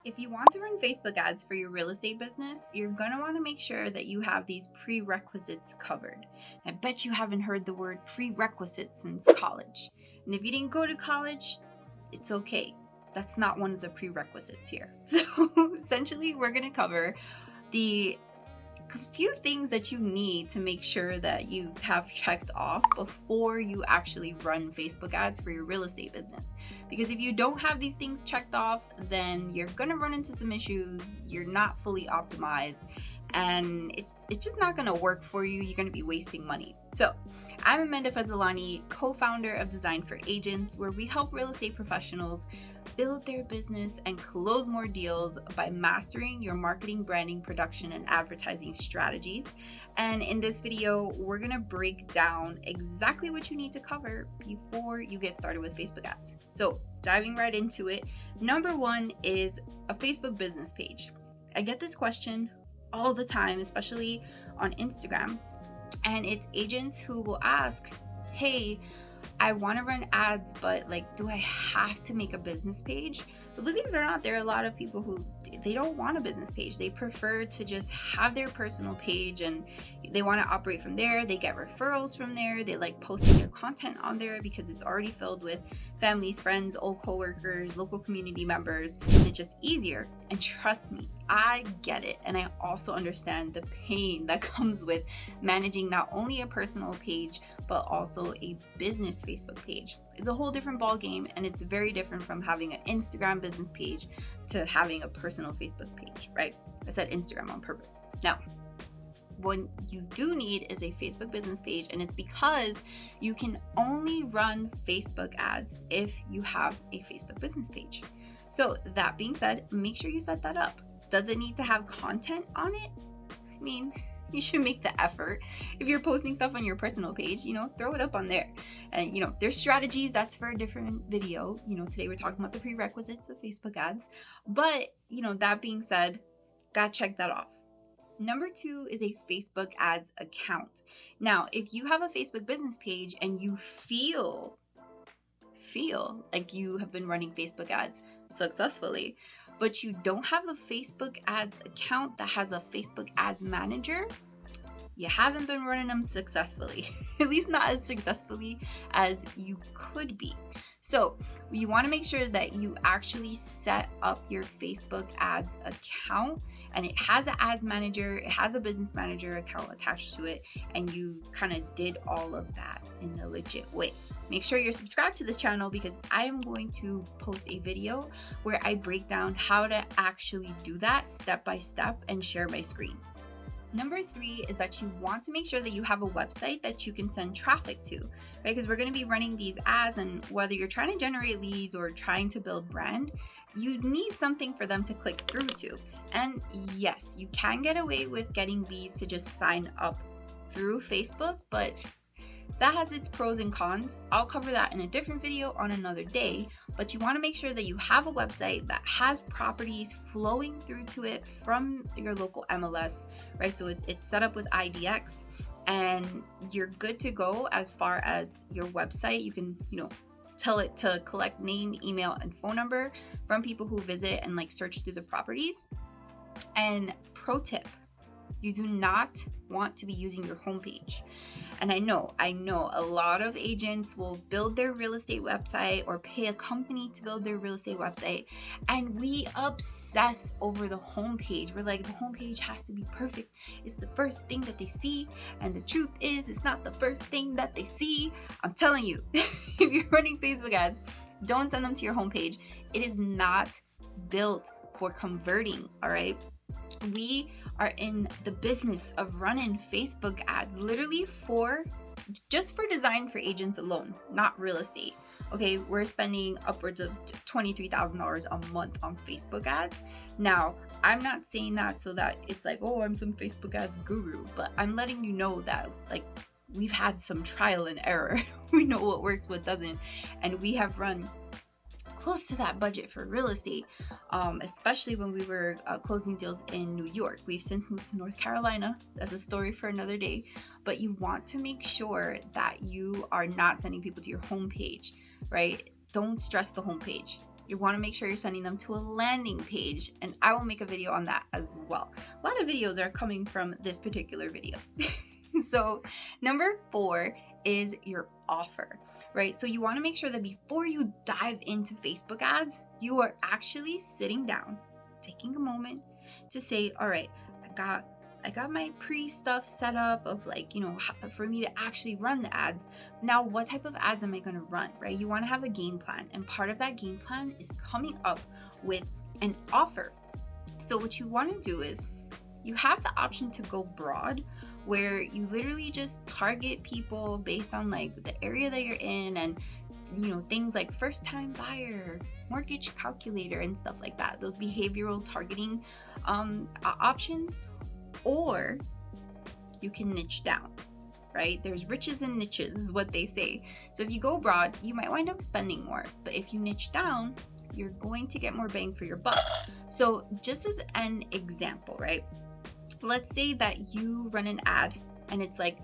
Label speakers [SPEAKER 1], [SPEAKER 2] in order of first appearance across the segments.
[SPEAKER 1] If you want to run Facebook ads for your real estate business, you're going to want to make sure that you have these prerequisites covered. I bet you haven't heard the word prerequisite since college. And if you didn't go to college, it's okay. That's not one of the prerequisites here. So essentially, we're going to cover the few things that you need to make sure that you have checked off before you actually run Facebook ads for your real estate business. Because if you don't have these things checked off, then you're going to run into some issues. You're not fully optimized and it's just not going to work for you. You're going to be wasting money. So I'm Amanda Fazalani, co-founder of Design for Agents, where we help real estate professionals build their business and close more deals by mastering your marketing, branding, production, and advertising strategies. And in this video, we're going to break down exactly what you need to cover before you get started with Facebook ads. So diving right into it, number one is a Facebook business page. I get this question all the time, especially on Instagram. And it's agents who will ask, hey, I want to run ads, but do I have to make a business page? But believe it or not, there are a lot of people who they don't want a business page. They prefer to just have their personal page and they want to operate from there. They get referrals from there. They like posting their content on there because it's already filled with families, friends, old coworkers, local community members. And it's just easier. And trust me, I get it. And I also understand the pain that comes with managing not only a personal page, but also a business Facebook page. It's a whole different ball game, and it's very different from having an Instagram business page to having a personal Facebook page, right? I said Instagram on purpose. Now, what you do need is a Facebook business page, and it's because you can only run Facebook ads if you have a Facebook business page. So that being said, make sure you set that up. Does it need to have content on it? I mean, you should make the effort. If you're posting stuff on your personal page, throw it up on there. And, there's strategies, that's for a different video. Today we're talking about the prerequisites of Facebook ads. But, that being said, gotta check that off. Number two is a Facebook ads account. Now, if you have a Facebook business page and you feel like you have been running Facebook ads successfully, but you don't have a Facebook ads account that has a Facebook ads manager, you haven't been running them successfully, at least not as successfully as you could be. So you want to make sure that you actually set up your Facebook ads account and it has an ads manager, it has a business manager account attached to it, and you kind of did all of that in a legit way. Make sure you're subscribed to this channel because I am going to post a video where I break down how to actually do that step by step and share my screen. Number three is that you want to make sure that you have a website that you can send traffic to, right? Because we're going to be running these ads, and whether you're trying to generate leads or trying to build brand, you need something for them to click through to. And yes, you can get away with getting leads to just sign up through Facebook, but that has its pros and cons. I'll cover that in a different video on another day, but you want to make sure that you have a website that has properties flowing through to it from your local MLS, right? So it's set up with IDX and you're good to go as far as your website. You can, tell it to collect name, email, and phone number from people who visit and search through the properties. And pro tip, you do not want to be using your homepage. And I know a lot of agents will build their real estate website or pay a company to build their real estate website. And we obsess over the homepage. We're like, the homepage has to be perfect. It's the first thing that they see. And the truth is, it's not the first thing that they see. I'm telling you, if you're running Facebook ads, don't send them to your homepage. It is not built for converting, all right? We are in the business of running Facebook ads literally just for Design for Agents alone, not real estate. Okay, we're spending upwards of $23,000 a month on Facebook ads. Now, I'm not saying that so that it's like, oh, I'm some Facebook ads guru, but I'm letting you know that we've had some trial and error. We know what works, what doesn't, and we have run close to that budget for real estate, especially when we were closing deals in New York. We've since moved to North Carolina. That's a story for another day. But you want to make sure that you are not sending people to your homepage, right? Don't stress the homepage. You want to make sure you're sending them to a landing page, and I will make a video on that as well. A lot of videos are coming from this particular video. So number 4 is your offer, right? So you want to make sure that before you dive into Facebook ads, you are actually sitting down, taking a moment to say, all right, I got my pre-stuff set up of like, for me to actually run the ads. Now, what type of ads am I going to run, right? You want to have a game plan. And part of that game plan is coming up with an offer. So what you want to do is you have the option to go broad, where you literally just target people based on like the area that you're in and things like first time buyer, mortgage calculator, and stuff like that, those behavioral targeting options. Or you can niche down, right? There's riches and niches is what they say. So if you go broad, you might wind up spending more, but if you niche down, you're going to get more bang for your buck. So just as an example, right? Let's say that you run an ad and it's like,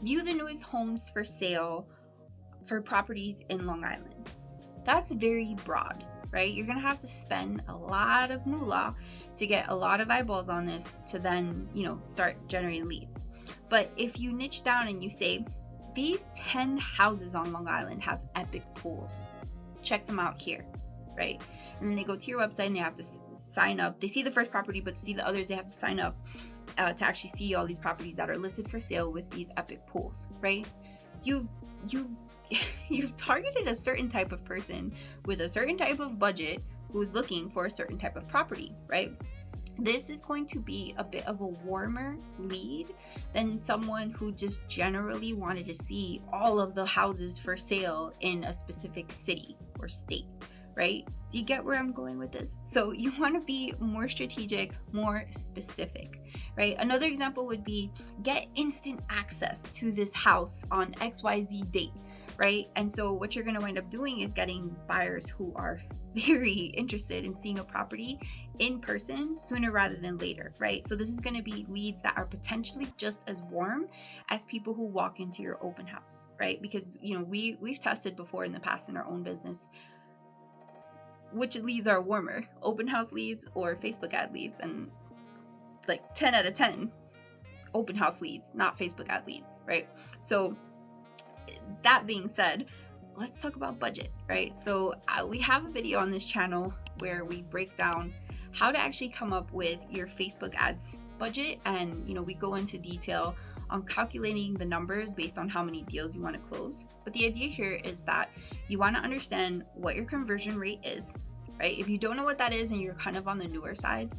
[SPEAKER 1] view the newest homes for sale for properties in Long Island. That's very broad, right? You're going to have to spend a lot of moolah to get a lot of eyeballs on this to then, start generating leads. But if you niche down and you say, these 10 houses on Long Island have epic pools, check them out here, right? And then they go to your website and they have to sign up. They see the first property, but to see the others, they have to sign up to actually see all these properties that are listed for sale with these epic pools, right? You've targeted a certain type of person with a certain type of budget who's looking for a certain type of property, right? This is going to be a bit of a warmer lead than someone who just generally wanted to see all of the houses for sale in a specific city or state, right? Do you get where I'm going with this? So you want to be more strategic, more specific, right? Another example would be get instant access to this house on XYZ date, right? And so what you're going to wind up doing is getting buyers who are very interested in seeing a property in person sooner rather than later, right? So this is going to be leads that are potentially just as warm as people who walk into your open house, right? Because, we've tested before in the past in our own business which leads are warmer, open house leads or Facebook ad leads, and like 10 out of 10 open house leads, not Facebook ad leads, right? So that being said, let's talk about budget, right? So we have a video on this channel where we break down how to actually come up with your Facebook ads budget, and we go into detail on calculating the numbers based on how many deals you want to close. But the idea here is that you want to understand what your conversion rate is, right? If you don't know what that is and you're kind of on the newer side,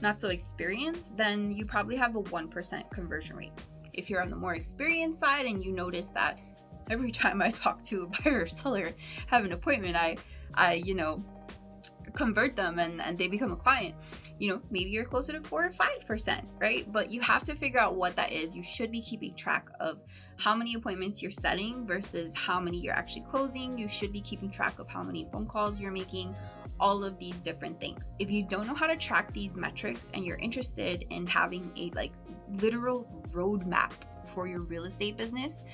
[SPEAKER 1] not so experienced, then you probably have a 1% conversion rate. If you're on the more experienced side and you notice that every time I talk to a buyer or seller, have an appointment, I convert them and they become a client, maybe you're closer to 4 or 5%, right? But you have to figure out what that is. You should be keeping track of how many appointments you're setting versus how many you're actually closing. You should be keeping track of how many phone calls you're making, all of these different things. If you don't know how to track these metrics and you're interested in having a literal roadmap for your real estate business,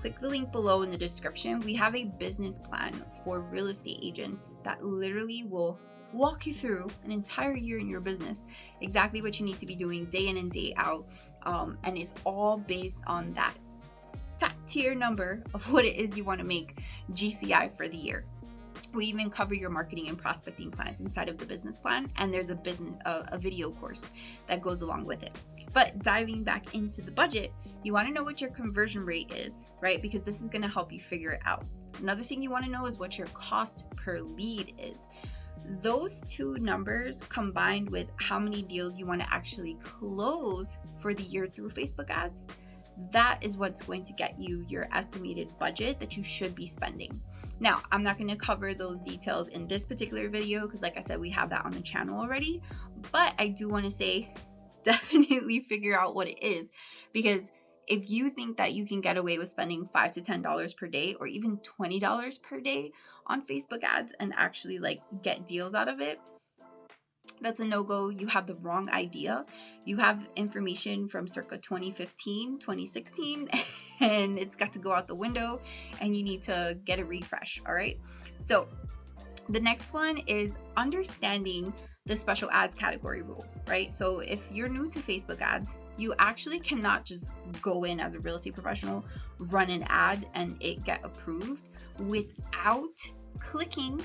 [SPEAKER 1] click the link below in the description. We have a business plan for real estate agents that literally will walk you through an entire year in your business, exactly what you need to be doing day in and day out. And it's all based on that top tier number of what it is you want to make GCI for the year. We even cover your marketing and prospecting plans inside of the business plan, and there's a video course that goes along with it. But diving back into the budget, you want to know what your conversion rate is, right? Because this is going to help you figure it out. Another thing you want to know is what your cost per lead is. Those two numbers combined with how many deals you want to actually close for the year through Facebook ads, that is what's going to get you your estimated budget that you should be spending. Now, I'm not going to cover those details in this particular video because, like I said, we have that on the channel already. But I do want to say, definitely figure out what it is, because if you think that you can get away with spending $5 to $10 per day or even $20 per day on Facebook ads and actually get deals out of it, that's a no-go. You have the wrong idea. You have information from circa 2015, 2016, and it's got to go out the window and you need to get a refresh. All right. So The next one is understanding the special ads category rules, right? So if you're new to Facebook ads, you actually cannot just go in as a real estate professional, run an ad, and it get approved without clicking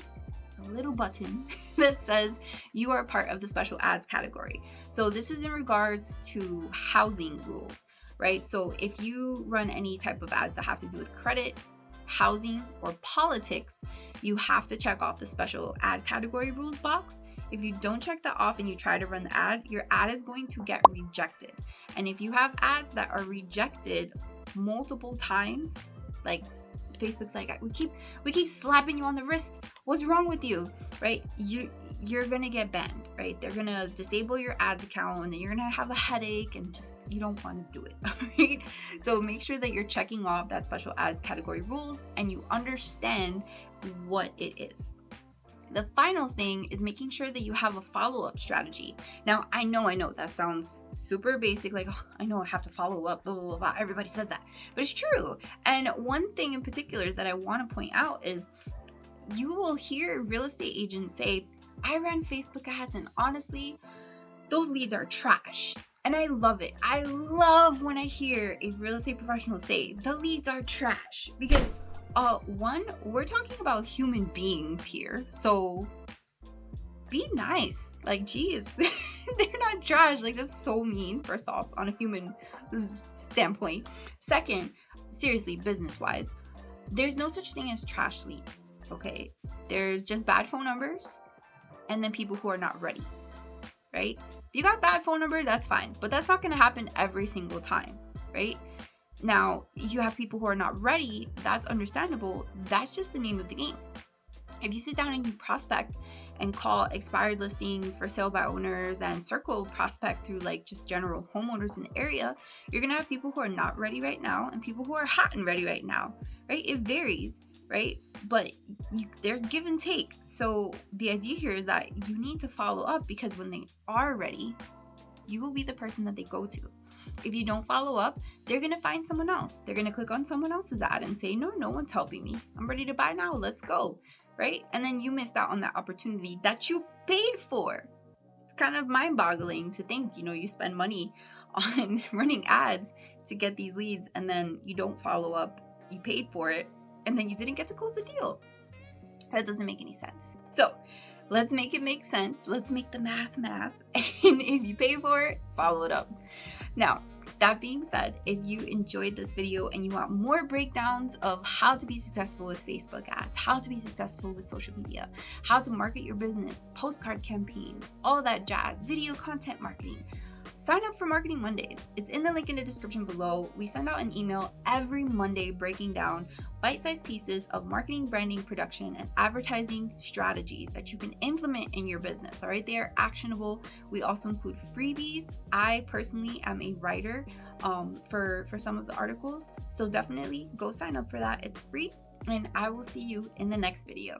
[SPEAKER 1] a little button that says you are part of the special ads category. So this is in regards to housing rules, right? So if you run any type of ads that have to do with credit, housing, or politics, you have to check off the special ad category rules box. If you don't check that off and you try to run the ad, your ad is going to get rejected. And if you have ads that are rejected multiple times, like Facebook's like, we keep slapping you on the wrist. What's wrong with you? Right? You're gonna get banned, right? They're gonna disable your ads account, and then you're gonna have a headache, and just you don't want to do it. All right. So make sure that you're checking off that special ads category rules and you understand what it is. The final thing is making sure that you have a follow-up strategy. Now, I know that sounds super basic, like, oh, I know I have to follow up, blah, blah, blah, blah. Everybody says that, but it's true. And one thing in particular that I want to point out is you will hear real estate agents say, I ran Facebook ads and honestly, those leads are trash. And I love it. I love when I hear a real estate professional say the leads are trash, because one, we're talking about human beings here, so be nice. Like, geez, they're not trash. Like, that's so mean, first off, on a human standpoint. Second, seriously, business-wise, there's no such thing as trash leads, okay? There's just bad phone numbers and then people who are not ready, right? If you got bad phone number, that's fine, but that's not going to happen every single time, right? Now, you have people who are not ready, that's understandable. That's just the name of the game. If you sit down and you prospect and call expired listings for sale by owners and circle prospect through like just general homeowners in the area, you're going to have people who are not ready right now and people who are hot and ready right now, right? It varies, right? But there's give and take. So the idea here is that you need to follow up, because when they are ready, you will be the person that they go to. If you don't follow up, they're going to find someone else. They're going to click on someone else's ad and say, no one's helping me. I'm ready to buy now. Let's go. Right? And then you missed out on that opportunity that you paid for. It's kind of mind-boggling to think, you spend money on running ads to get these leads, and then you don't follow up. You paid for it, and then you didn't get to close the deal. That doesn't make any sense. So let's make it make sense. Let's make the math. And if you pay for it, follow it up. Now, that being said, if you enjoyed this video and you want more breakdowns of how to be successful with Facebook ads, how to be successful with social media, how to market your business, postcard campaigns, all that jazz, video content marketing, sign up for Marketing Mondays. It's in the link in the description below. We send out an email every Monday breaking down bite-sized pieces of marketing, branding, production, and advertising strategies that you can implement in your business. All right, they are actionable. We also include freebies. I personally am a writer for some of the articles, so definitely go sign up for that. It's free, and I will see you in the next video.